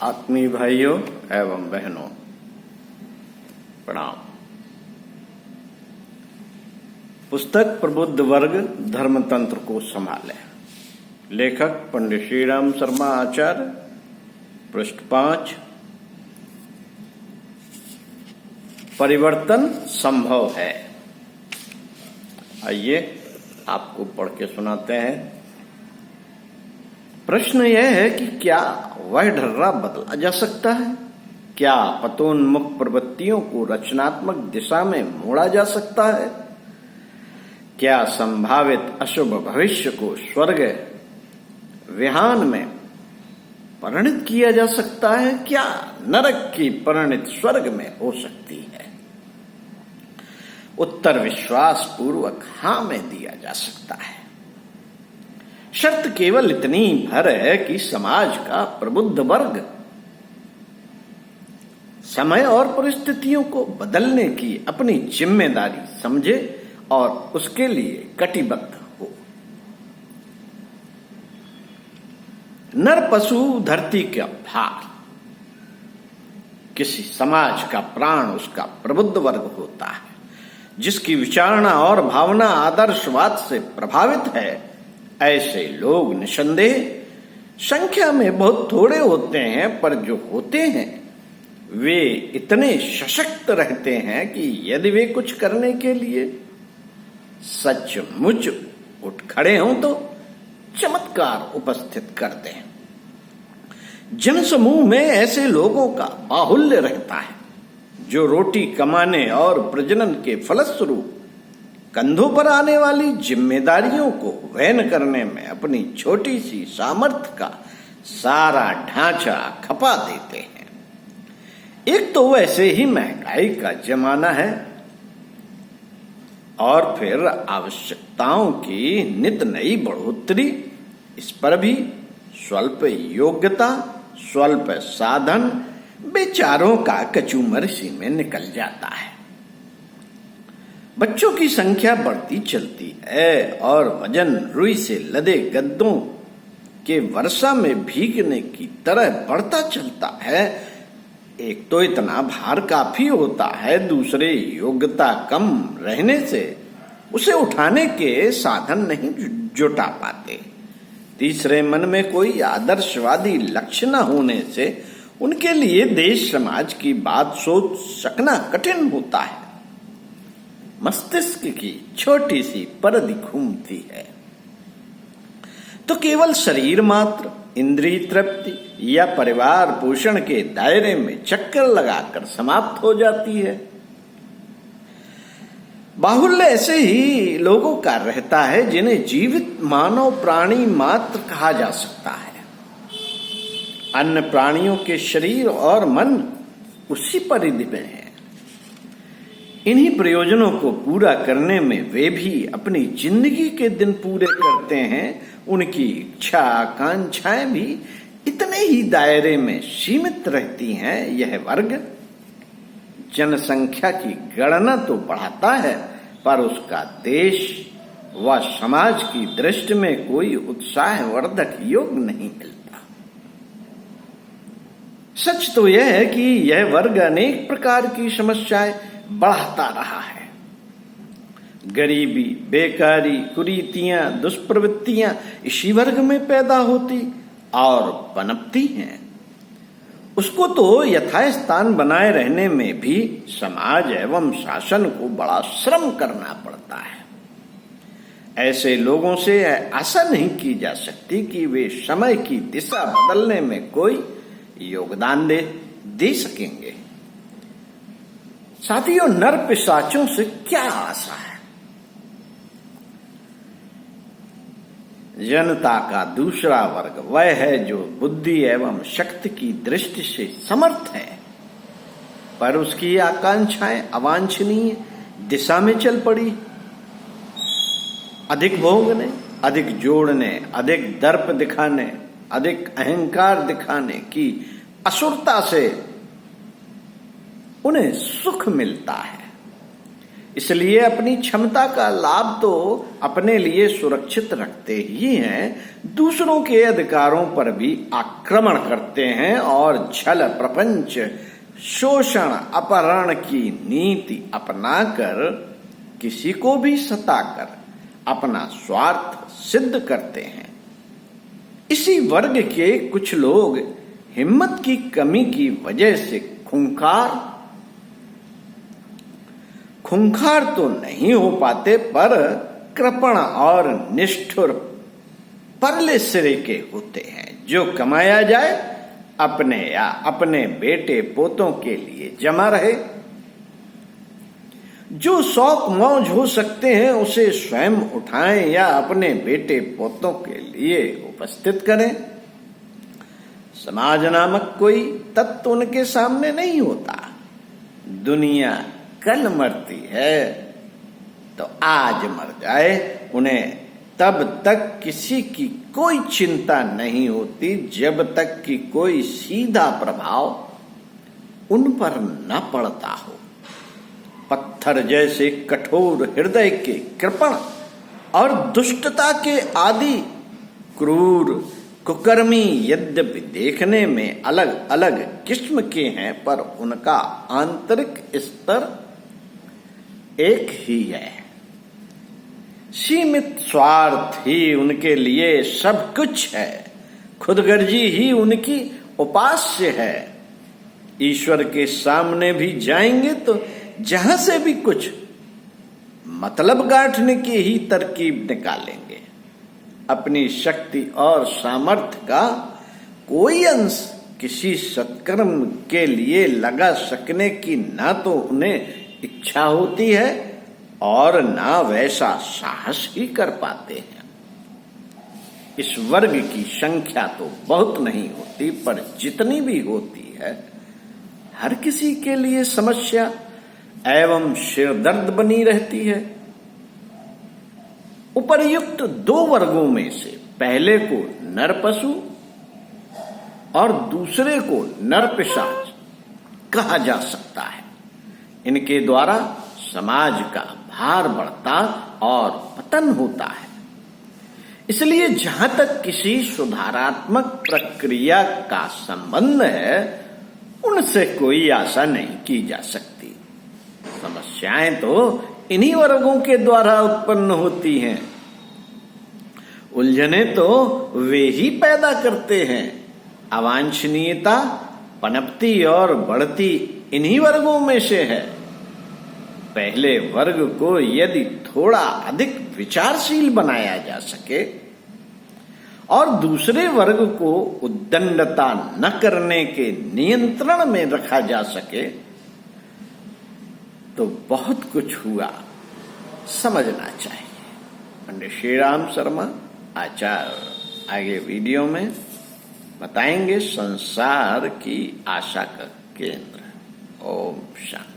आत्मीय भाइयों एवं बहनों, प्रणाम। पुस्तक प्रबुद्ध वर्ग धर्मतंत्र को संभाले। लेखक पंडित श्री राम शर्मा आचार्य, पृष्ठ 5। परिवर्तन संभव है। आइए आपको पढ़ के सुनाते हैं। प्रश्न यह है कि क्या वह ढर्रा बदला जा सकता है? क्या पतोन्मुख प्रवृत्तियों को रचनात्मक दिशा में मोड़ा जा सकता है? क्या संभावित अशुभ भविष्य को स्वर्ग विहान में परिणित किया जा सकता है? क्या नरक की परिणित स्वर्ग में हो सकती है? उत्तर विश्वास पूर्वक हां में दिया जा सकता है। शर्त केवल इतनी भर है कि समाज का प्रबुद्ध वर्ग समय और परिस्थितियों को बदलने की अपनी जिम्मेदारी समझे और उसके लिए कटिबद्ध हो। नर पशु धरती का भार, किसी समाज का प्राण उसका प्रबुद्ध वर्ग होता है, जिसकी विचारणा और भावना आदर्शवाद से प्रभावित है। ऐसे लोग निसंदेह संख्या में बहुत थोड़े होते हैं, पर जो होते हैं वे इतने सशक्त रहते हैं कि यदि वे कुछ करने के लिए सचमुच उठ खड़े हों तो चमत्कार उपस्थित कर दें। जनसमूह में ऐसे लोगों का बाहुल्य रहता है, जो रोटी कमाने और प्रजनन के फलस्वरूप कंधों पर आने वाली जिम्मेदारियों को वहन करने में अपनी छोटी सी सामर्थ्य का सारा ढांचा खपा देते हैं। एक तो वैसे ही महंगाई का जमाना है, और फिर आवश्यकताओं की नित नई बढ़ोतरी, इस पर भी स्वल्प योग्यता, स्वल्प साधन बेचारों का कचूमर इसी में निकल जाता है। बच्चों की संख्या बढ़ती चलती है और वजन रुई से लदे गद्दों के वर्षा में भीगने की तरह बढ़ता चलता है। एक तो इतना भार काफी होता है, दूसरे योग्यता कम रहने से उसे उठाने के साधन नहीं जुटा पाते, तीसरे मन में कोई आदर्शवादी लक्ष्य न होने से उनके लिए देश समाज की बात सोच सकना कठिन होता है। मस्तिष्क की छोटी सी परदी घूमती है तो केवल शरीर मात्र इंद्रिय तृप्ति या परिवार पोषण के दायरे में चक्कर लगाकर समाप्त हो जाती है। बाहुल्य ऐसे ही लोगों का रहता है जिन्हें जीवित मानव प्राणी मात्र कहा जा सकता है। अन्य प्राणियों के शरीर और मन उसी परिधि में है। इन्हीं प्रयोजनों को पूरा करने में वे भी अपनी जिंदगी के दिन पूरे करते हैं। उनकी इच्छा आकांक्षाएं भी इतने ही दायरे में सीमित रहती हैं। यह वर्ग जनसंख्या की गणना तो बढ़ाता है, पर उसका देश व समाज की दृष्टि में कोई उत्साहवर्धक योग नहीं मिलता। सच तो यह है कि यह वर्ग अनेक प्रकार की समस्याएं बढ़ाता रहा है। गरीबी, बेकारी, कुरीतियां, दुष्प्रवृत्तियां इसी वर्ग में पैदा होती और पनपती हैं। उसको तो यथास्थान बनाए रहने में भी समाज एवं शासन को बड़ा श्रम करना पड़ता है। ऐसे लोगों से आशा नहीं की जा सकती कि वे समय की दिशा बदलने में कोई योगदान दे सकेंगे। साथियों, नर पिशाचों से क्या आशा है? जनता का दूसरा वर्ग वह है जो बुद्धि एवं शक्ति की दृष्टि से समर्थ है, पर उसकी आकांक्षाएं अवांछनीय दिशा में चल पड़ी। अधिक भोगने, अधिक जोड़ने, अधिक दर्प दिखाने, अधिक अहंकार दिखाने की असुरता से उन्हें सुख मिलता है। इसलिए अपनी क्षमता का लाभ तो अपने लिए सुरक्षित रखते ही हैं, दूसरों के अधिकारों पर भी आक्रमण करते हैं और छल, प्रपंच, शोषण, अपहरण की नीति अपनाकर किसी को भी सताकर अपना स्वार्थ सिद्ध करते हैं। इसी वर्ग के कुछ लोग हिम्मत की कमी की वजह से खूंखार तो नहीं हो पाते, पर कृपण और निष्ठुर परले सिरे के होते हैं। जो कमाया जाए अपने या अपने बेटे पोतों के लिए जमा रहे, जो शौक मौज हो सकते हैं उसे स्वयं उठाएं या अपने बेटे पोतों के लिए उपस्थित करें। समाज नामक कोई तत्व उनके सामने नहीं होता। दुनिया कल मरती है तो आज मर जाए, उन्हें तब तक किसी की कोई चिंता नहीं होती जब तक कि कोई सीधा प्रभाव उन पर न पड़ता हो। पत्थर जैसे कठोर हृदय के कृपण और दुष्टता के आदि क्रूर कुकर्मी यद्यपि देखने में अलग अलग किस्म के हैं, पर उनका आंतरिक स्तर एक ही है। सीमित स्वार्थ ही उनके लिए सब कुछ है, खुदगर्जी ही उनकी उपास्य है। ईश्वर के सामने भी जाएंगे तो जहां से भी कुछ मतलब गांठने की ही तरकीब निकालेंगे। अपनी शक्ति और सामर्थ्य का कोई अंश किसी सत्कर्म के लिए लगा सकने की ना तो उन्हें इच्छा होती है और ना वैसा साहस ही कर पाते हैं। इस वर्ग की संख्या तो बहुत नहीं होती, पर जितनी भी होती है हर किसी के लिए समस्या एवं सिरदर्द बनी रहती है। उपर्युक्त दो वर्गों में से पहले को नर पशु और दूसरे को नर पिशाच कहा जा सकता है। इनके द्वारा समाज का भार बढ़ता और पतन होता है। इसलिए जहां तक किसी सुधारात्मक प्रक्रिया का संबंध है, उनसे कोई आशा नहीं की जा सकती। समस्याएं तो इन्हीं वर्गों के द्वारा उत्पन्न होती हैं। उलझने तो वे ही पैदा करते हैं। अवांछनीयता पनपती और बढ़ती इन्हीं वर्गों में से है। पहले वर्ग को यदि थोड़ा अधिक विचारशील बनाया जा सके और दूसरे वर्ग को उद्दंडता न करने के नियंत्रण में रखा जा सके तो बहुत कुछ हुआ समझना चाहिए। पंडित श्री राम शर्मा आचार्य आगे वीडियो में बताएंगे संसार की आशा का केंद्र। ओम शांति।